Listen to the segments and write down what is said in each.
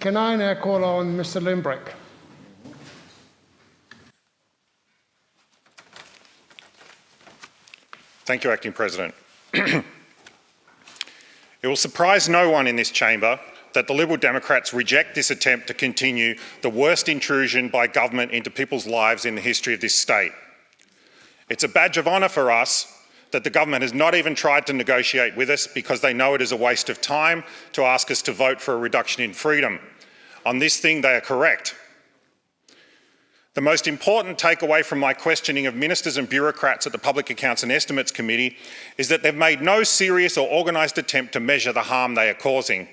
Can I now call on Mr Limbrick? Thank you, Acting President. It will surprise no one in this chamber that the Liberal Democrats reject this attempt to continue the worst intrusion by government into people's lives in the history of this state. It's a badge of honour for us that the government has not even tried to negotiate with us because they know it is a waste of time to ask us to vote for a reduction in freedom. On this thing, they are correct. The most important takeaway from my questioning of ministers and bureaucrats at the Public Accounts and Estimates Committee is that they've made no serious or organised attempt to measure the harm they are causing.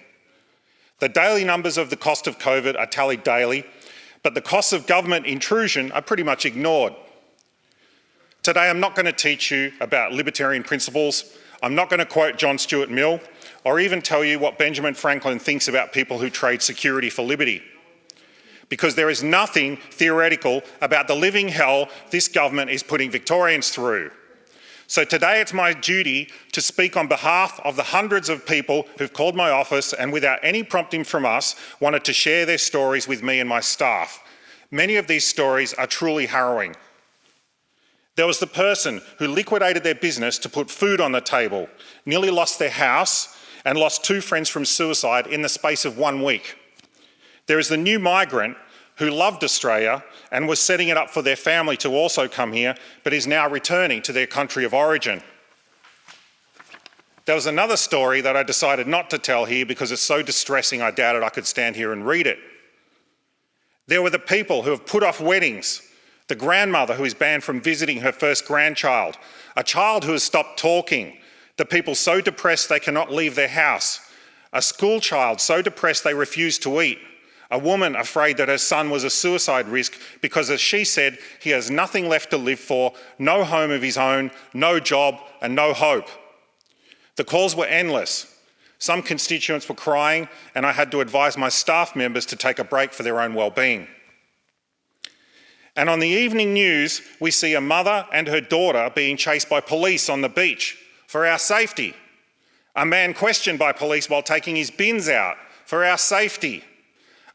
The daily numbers of the cost of COVID are tallied daily, but the costs of government intrusion are pretty much ignored. Today, I'm not going to teach you about libertarian principles. I'm not going to quote John Stuart Mill, or even tell you what Benjamin Franklin thinks about people who trade security for liberty. Because there is nothing theoretical about the living hell this government is putting Victorians through. So today it's my duty to speak on behalf of the hundreds of people who've called my office and without any prompting from us wanted to share their stories with me and my staff. Many of these stories are truly harrowing. There was the person who liquidated their business to put food on the table, nearly lost their house and lost 2 friends from suicide in the space of 1 week. There is the new migrant who loved Australia and was setting it up for their family to also come here, but is now returning to their country of origin. There was another story that I decided not to tell here because it's so distressing I doubted I could stand here and read it. There were the people who have put off weddings, the grandmother who is banned from visiting her first grandchild, a child who has stopped talking, the people so depressed they cannot leave their house, a school child so depressed they refuse to eat, a woman afraid that her son was a suicide risk because, as she said, he has nothing left to live for, no home of his own, no job and no hope. The calls were endless. Some constituents were crying and I had to advise my staff members to take a break for their own well-being. And on the evening news, we see a mother and her daughter being chased by police on the beach for our safety. A man questioned by police while taking his bins out for our safety.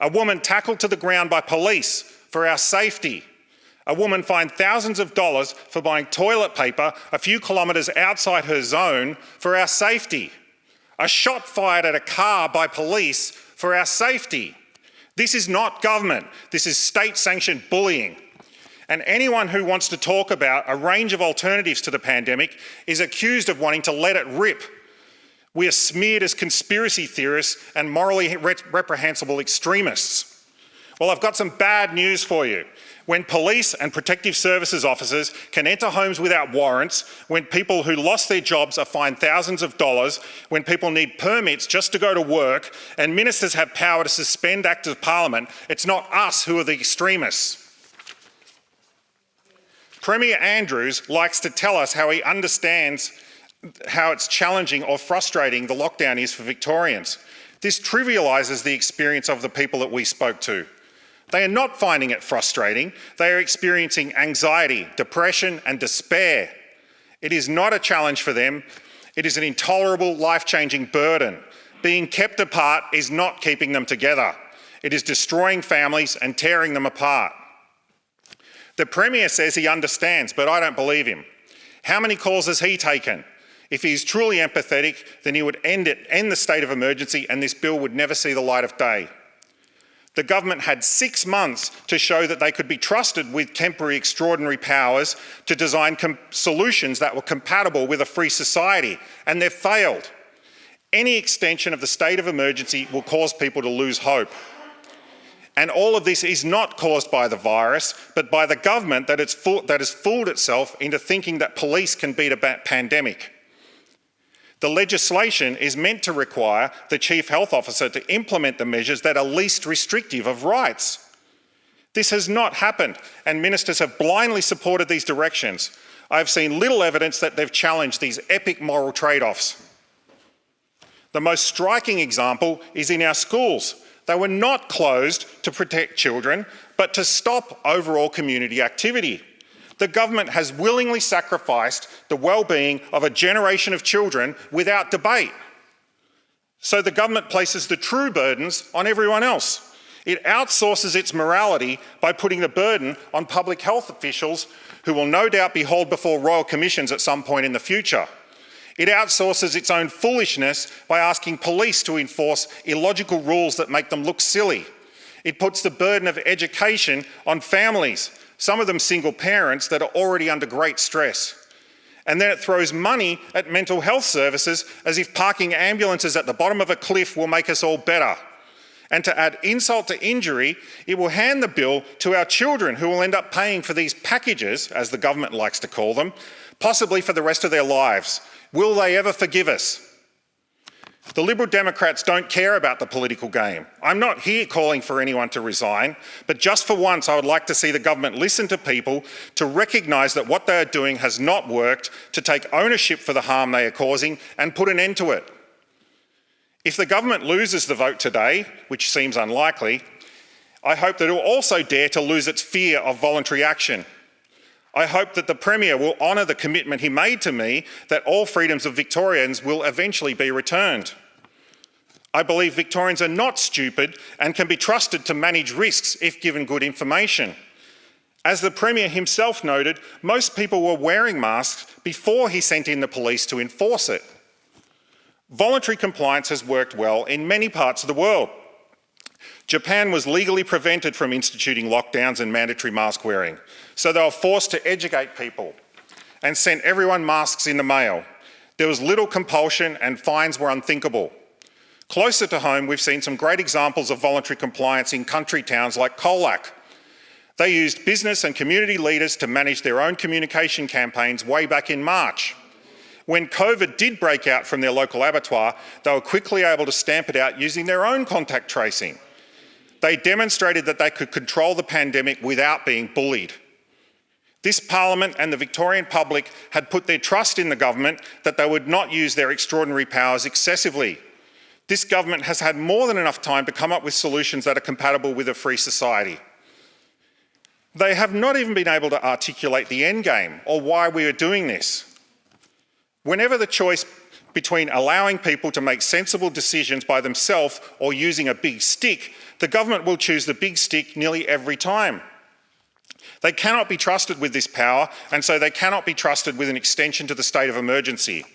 A woman tackled to the ground by police for our safety. A woman fined thousands of dollars for buying toilet paper a few kilometres outside her zone for our safety. A shot fired at a car by police for our safety. This is not government. This is state-sanctioned bullying. And anyone who wants to talk about a range of alternatives to the pandemic is accused of wanting to let it rip. We are smeared as conspiracy theorists and morally reprehensible extremists. Well, I've got some bad news for you. When police and protective services officers can enter homes without warrants, when people who lost their jobs are fined thousands of dollars, when people need permits just to go to work, and ministers have power to suspend acts of parliament, it's not us who are the extremists. Premier Andrews likes to tell us how he understands how it's challenging or frustrating the lockdown is for Victorians. This trivialises the experience of the people that we spoke to. They are not finding it frustrating. They are experiencing anxiety, depression and despair. It is not a challenge for them. It is an intolerable, life-changing burden. Being kept apart is not keeping them together. It is destroying families and tearing them apart. The Premier says he understands, but I don't believe him. How many calls has he taken? If he's truly empathetic, then he would end the state of emergency and this bill would never see the light of day. The government had 6 months to show that they could be trusted with temporary extraordinary powers to design solutions that were compatible with a free society, and they've failed. Any extension of the state of emergency will cause people to lose hope. And all of this is not caused by the virus, but by the government that has fooled itself into thinking that police can beat a pandemic. The legislation is meant to require the Chief Health Officer to implement the measures that are least restrictive of rights. This has not happened, and ministers have blindly supported these directions. I've seen little evidence that they've challenged these epic moral trade-offs. The most striking example is in our schools. They were not closed to protect children, but to stop overall community activity. The government has willingly sacrificed the well-being of a generation of children without debate. So the government places the true burdens on everyone else. It outsources its morality by putting the burden on public health officials who will no doubt be hauled before royal commissions at some point in the future. It outsources its own foolishness by asking police to enforce illogical rules that make them look silly. It puts the burden of education on families, some of them single parents that are already under great stress. And then it throws money at mental health services as if parking ambulances at the bottom of a cliff will make us all better. And to add insult to injury, it will hand the bill to our children who will end up paying for these packages, as the government likes to call them, possibly for the rest of their lives. Will they ever forgive us? The Liberal Democrats don't care about the political game. I'm not here calling for anyone to resign, but just for once I would like to see the government listen to people, to recognise that what they are doing has not worked, to take ownership for the harm they are causing and put an end to it. If the government loses the vote today, which seems unlikely, I hope that it will also dare to lose its fear of voluntary action. I hope that the Premier will honour the commitment he made to me that all freedoms of Victorians will eventually be returned. I believe Victorians are not stupid and can be trusted to manage risks if given good information. As the Premier himself noted, most people were wearing masks before he sent in the police to enforce it. Voluntary compliance has worked well in many parts of the world. Japan was legally prevented from instituting lockdowns and mandatory mask wearing, so they were forced to educate people and sent everyone masks in the mail. There was little compulsion and fines were unthinkable. Closer to home, we've seen some great examples of voluntary compliance in country towns like Colac. They used business and community leaders to manage their own communication campaigns way back in March. When COVID did break out from their local abattoir, they were quickly able to stamp it out using their own contact tracing. They demonstrated that they could control the pandemic without being bullied. This Parliament and the Victorian public had put their trust in the government that they would not use their extraordinary powers excessively. This government has had more than enough time to come up with solutions that are compatible with a free society. They have not even been able to articulate the end game or why we are doing this. Whenever the choice between allowing people to make sensible decisions by themselves or using a big stick, the government will choose the big stick nearly every time. They cannot be trusted with this power, and so they cannot be trusted with an extension to the state of emergency.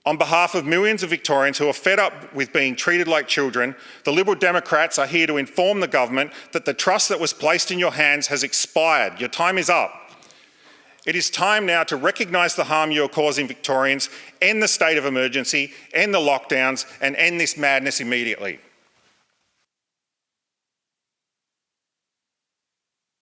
On behalf of millions of Victorians who are fed up with being treated like children, the Liberal Democrats are here to inform the government that the trust that was placed in your hands has expired. Your time is up. It is time now to recognise the harm you are causing Victorians, end the state of emergency, end the lockdowns and end this madness immediately.